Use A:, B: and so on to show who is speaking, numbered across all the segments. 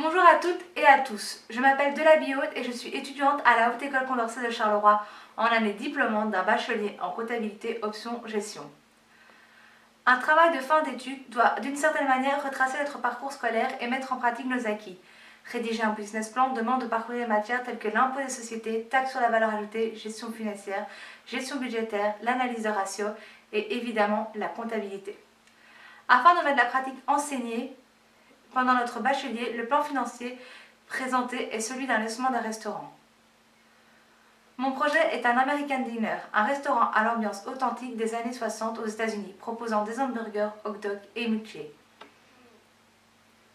A: Bonjour à toutes et à tous, je m'appelle Delaby Haute et je suis étudiante à la Haute École Condorcet de Charleroi en année diplômante d'un bachelier en comptabilité option gestion. Un travail de fin d'études doit d'une certaine manière retracer notre parcours scolaire et mettre en pratique nos acquis. Rédiger un business plan demande de parcourir des matières telles que l'impôt des sociétés, taxe sur la valeur ajoutée, gestion financière, gestion budgétaire, l'analyse de ratio et évidemment la comptabilité. Afin de mettre la pratique enseignée, pendant notre bachelier, le plan financier présenté est celui d'un lancement d'un restaurant. Mon projet est un American Dinner, un restaurant à l'ambiance authentique des années 60 aux États-Unis, proposant des hamburgers, hot dogs et milkshakes.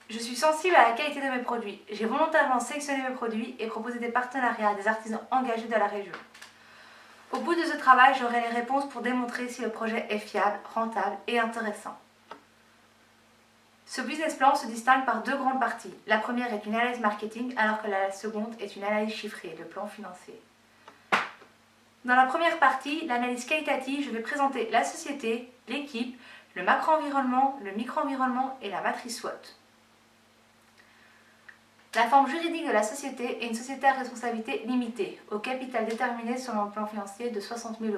A: Je suis sensible à la qualité de mes produits. J'ai volontairement sélectionné mes produits et proposé des partenariats à des artisans engagés de la région. Au bout de ce travail, j'aurai les réponses pour démontrer si le projet est fiable, rentable et intéressant. Ce business plan se distingue par deux grandes parties. La première est une analyse marketing, alors que la seconde est une analyse chiffrée, le plan financier. Dans la première partie, l'analyse qualitative, je vais présenter la société, l'équipe, le macro-environnement, le micro-environnement et la matrice SWOT. La forme juridique de la société est une société à responsabilité limitée, au capital déterminé selon le plan financier de 60 000 €.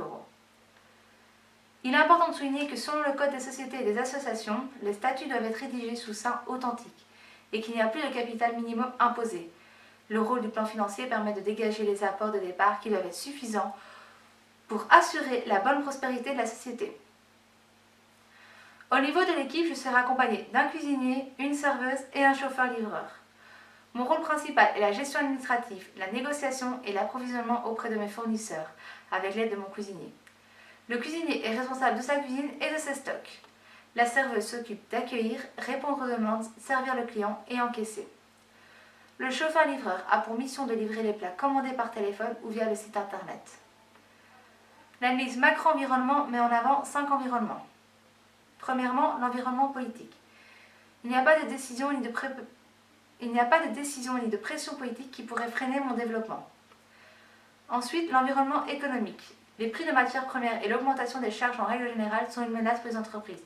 A: Il est important de souligner que selon le Code des sociétés et des associations, les statuts doivent être rédigés sous seing authentique et qu'il n'y a plus de capital minimum imposé. Le rôle du plan financier permet de dégager les apports de départ qui doivent être suffisants pour assurer la bonne prospérité de la société. Au niveau de l'équipe, je serai accompagnée d'un cuisinier, une serveuse et un chauffeur-livreur. Mon rôle principal est la gestion administrative, la négociation et l'approvisionnement auprès de mes fournisseurs, avec l'aide de mon cuisinier. Le cuisinier est responsable de sa cuisine et de ses stocks. La serveuse s'occupe d'accueillir, répondre aux demandes, servir le client et encaisser. Le chauffeur-livreur a pour mission de livrer les plats commandés par téléphone ou via le site internet. L'analyse macro-environnement met en avant 5 environnements. Premièrement, l'environnement politique. Il n'y a pas de décision ni de pression politique qui pourrait freiner mon développement. Ensuite, l'environnement économique. Les prix de matières premières et l'augmentation des charges en règle générale sont une menace pour les entreprises.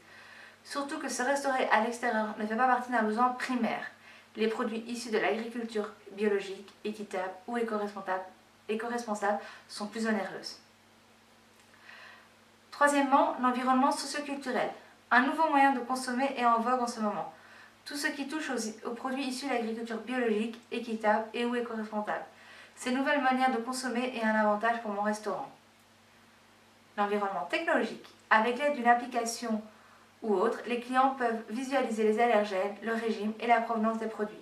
A: Surtout que se restaurer à l'extérieur ne fait pas partie d'un besoin primaire. Les produits issus de l'agriculture biologique, équitable ou éco-responsable sont plus onéreuses. Troisièmement, l'environnement socio-culturel. Un nouveau moyen de consommer est en vogue en ce moment. Tout ce qui touche aux produits issus de l'agriculture biologique, équitable et ou éco-responsable. Ces nouvelles manières de consommer est un avantage pour mon restaurant. L'environnement technologique. Avec l'aide d'une application ou autre, les clients peuvent visualiser les allergènes, le régime et la provenance des produits.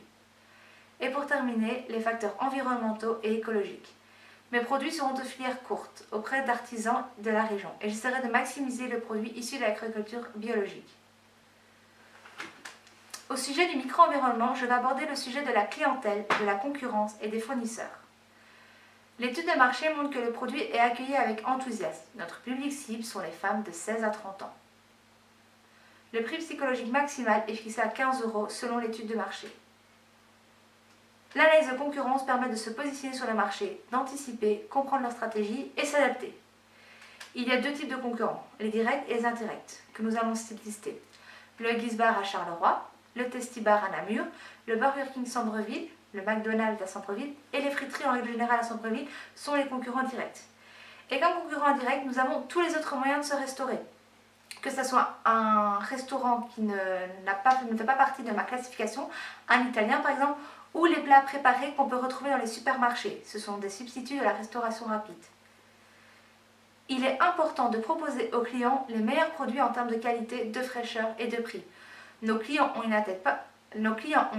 A: Et pour terminer, les facteurs environnementaux et écologiques. Mes produits seront de filière courte, auprès d'artisans de la région, et j'essaierai de maximiser le produit issu de l'agriculture biologique. Au sujet du micro-environnement, je vais aborder le sujet de la clientèle, de la concurrence et des fournisseurs. L'étude de marché montre que le produit est accueilli avec enthousiasme. Notre public cible sont les femmes de 16 à 30 ans. Le prix psychologique maximal est fixé à 15 € selon l'étude de marché. L'analyse de concurrence permet de se positionner sur le marché, d'anticiper, comprendre leur stratégie et s'adapter. Il y a deux types de concurrents, les directs et les indirects, que nous allons lister. Le Huggies Bar à Charleroi, le Tasty Bar à Namur, le Burger King Centre-Ville, le McDonald's à Centre-Ville et les friteries en règle générale à Centre-Ville sont les concurrents directs. Et comme concurrent indirect, nous avons tous les autres moyens de se restaurer. Que ce soit un restaurant qui ne fait pas partie de ma classification, un italien par exemple, ou les plats préparés qu'on peut retrouver dans les supermarchés. Ce sont des substituts de la restauration rapide. Il est important de proposer aux clients les meilleurs produits en termes de qualité, de fraîcheur et de prix. Nos clients ont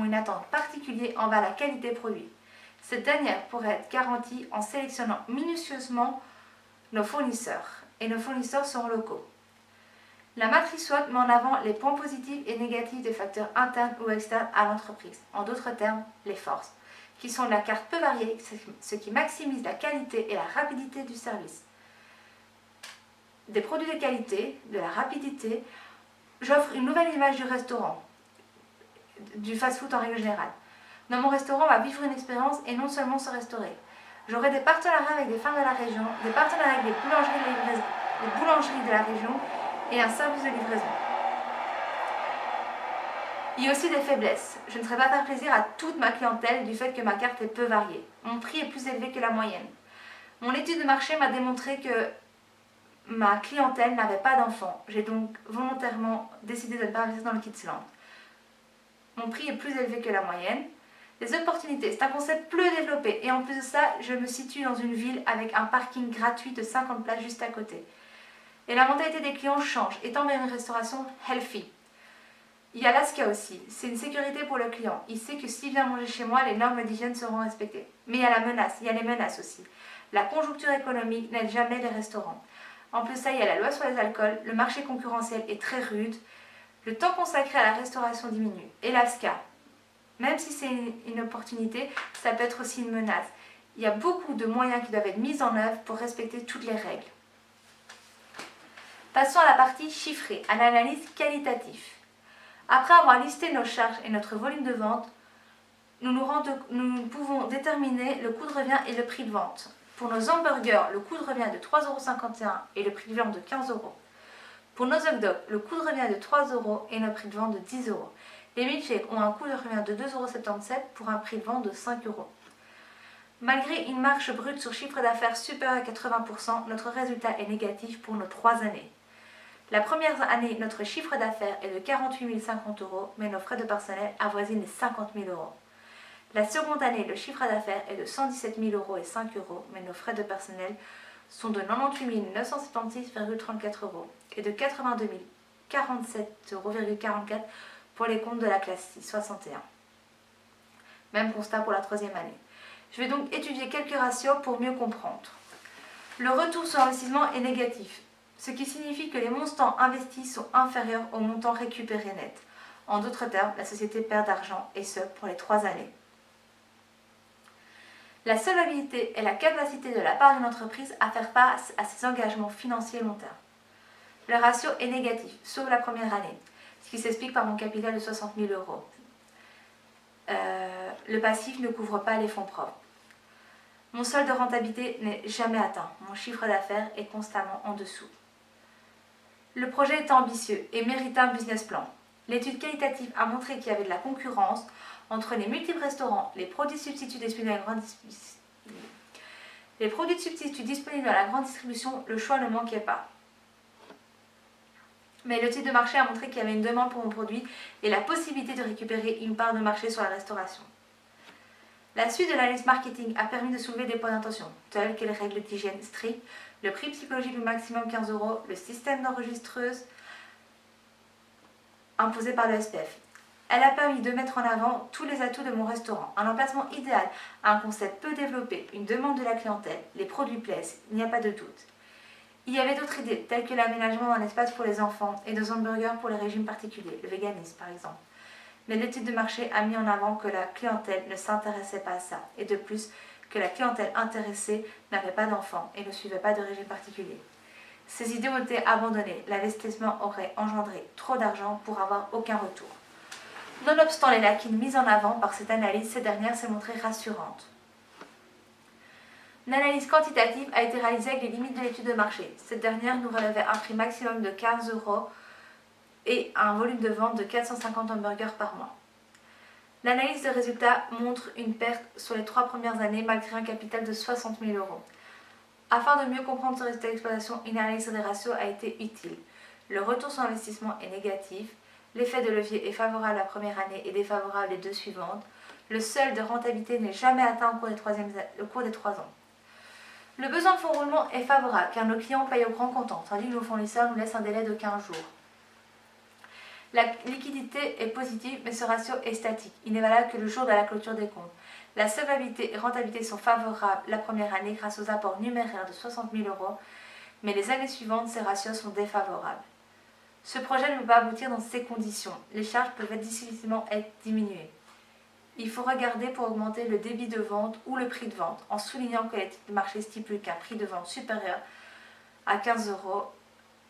A: une attente particulière envers la qualité produit. Cette dernière pourrait être garantie en sélectionnant minutieusement nos fournisseurs, et nos fournisseurs sont locaux. La matrice SWOT met en avant les points positifs et négatifs des facteurs internes ou externes à l'entreprise, en d'autres termes, les forces, qui sont de la carte peu variée, ce qui maximise la qualité et la rapidité du service. Des produits de qualité, de la rapidité, j'offre une nouvelle image du restaurant, du fast-food en règle générale. Dans mon restaurant, on va vivre une expérience et non seulement se restaurer. J'aurai des partenariats avec des femmes de la région, des partenariats avec les boulangeries de la région et un service de livraison. Il y a aussi des faiblesses. Je ne saurais pas faire plaisir à toute ma clientèle du fait que ma carte est peu variée. Mon prix est plus élevé que la moyenne. Mon étude de marché m'a démontré que ma clientèle n'avait pas d'enfants. J'ai donc volontairement décidé de ne pas investir dans le Kidsland. Mon prix est plus élevé que la moyenne. Les opportunités, c'est un concept peu développé et en plus de ça, je me situe dans une ville avec un parking gratuit de 50 places juste à côté. Et la mentalité des clients change, étant vers une restauration healthy. Il y a l'ASCA aussi, c'est une sécurité pour le client. Il sait que s'il vient manger chez moi, les normes d'hygiène seront respectées. Mais il y a la menace, il y a les menaces aussi. La conjoncture économique n'aide jamais les restaurants. En plus de ça, il y a la loi sur les alcools, le marché concurrentiel est très rude, le temps consacré à la restauration diminue. Et l'ASCA, même si c'est une opportunité, ça peut être aussi une menace. Il y a beaucoup de moyens qui doivent être mis en œuvre pour respecter toutes les règles. Passons à la partie chiffrée, à l'analyse qualitative. Après avoir listé nos charges et notre volume de vente, nous pouvons déterminer le coût de revient et le prix de vente. Pour nos hamburgers, le coût de revient est de 3,51 € et le prix de vente de 15 €. Pour nos hot dogs, le coût de revient est de 3 € et notre prix de vente de 10 €. Les milkshakes ont un coût de revient de 2,77 € pour un prix de vente de 5 €. Malgré une marge brute sur chiffre d'affaires supérieure à 80%, notre résultat est négatif pour nos 3 années. La première année, notre chiffre d'affaires est de 48 050 €, mais nos frais de personnel avoisinent les 50 000 €. La seconde année, le chiffre d'affaires est de 117 000 € et 5 €, mais nos frais de personnel sont de 98 976,34 € et de 82 047,44 € pour les comptes de la classe 61. Même constat pour la troisième année. Je vais donc étudier quelques ratios pour mieux comprendre. Le retour sur investissement est négatif, ce qui signifie que les montants investis sont inférieurs aux montants récupérés net. En d'autres termes, la société perd d'argent, et ce pour les 3 années. La solvabilité est la capacité de la part d'une entreprise à faire face à ses engagements financiers long terme. Le ratio est négatif, sauf la première année, ce qui s'explique par mon capital de 60 000 €. Le passif ne couvre pas les fonds propres. Mon solde de rentabilité n'est jamais atteint. Mon chiffre d'affaires est constamment en dessous. Le projet est ambitieux et mérite un business plan. L'étude qualitative a montré qu'il y avait de la concurrence entre les multiples restaurants, les produits substituts disponibles à la grande distribution, le choix ne manquait pas. Mais l'étude de marché a montré qu'il y avait une demande pour mon produit et la possibilité de récupérer une part de marché sur la restauration. La suite de l'analyse marketing a permis de soulever des points d'intention, tels que les règles d'hygiène strictes, le prix psychologique du maximum 15 €, le système d'enregistreuse imposé par le SPF. Elle a permis de mettre en avant tous les atouts de mon restaurant, un emplacement idéal, un concept peu développé, une demande de la clientèle, les produits plaisent, il n'y a pas de doute. Il y avait d'autres idées, telles que l'aménagement d'un espace pour les enfants et des hamburgers pour les régimes particuliers, le véganisme par exemple. Mais l'étude de marché a mis en avant que la clientèle ne s'intéressait pas à ça, et de plus que la clientèle intéressée n'avait pas d'enfants et ne suivait pas de régime particulier. Ces idées ont été abandonnées, l'investissement aurait engendré trop d'argent pour avoir aucun retour. Nonobstant les lacunes mises en avant par cette analyse, cette dernière s'est montrée rassurante. Une analyse quantitative a été réalisée avec les limites de l'étude de marché. Cette dernière nous relevait un prix maximum de 15 € et un volume de vente de 450 hamburgers par mois. L'analyse de résultats montre une perte sur les 3 premières années malgré un capital de 60 000 €. Afin de mieux comprendre ce résultat d'exploitation, une analyse des ratios a été utile. Le retour sur investissement est négatif, l'effet de levier est favorable la première année et défavorable les 2 suivantes. Le seuil de rentabilité n'est jamais atteint au cours des 3 ans. Le besoin de fonds roulement est favorable car nos clients payent au grand comptant, tandis que nos fournisseurs nous laissent un délai de 15 jours. La liquidité est positive, mais ce ratio est statique. Il n'est valable que le jour de la clôture des comptes. La solvabilité et rentabilité sont favorables la première année grâce aux apports numéraires de 60 000 €, mais les années suivantes, ces ratios sont défavorables. Ce projet ne peut pas aboutir dans ces conditions. Les charges peuvent difficilement être diminuées. Il faut regarder pour augmenter le débit de vente ou le prix de vente, en soulignant que l'étude de marché stipule qu'un prix de vente supérieur à 15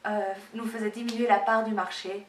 A: € nous faisait diminuer la part du marché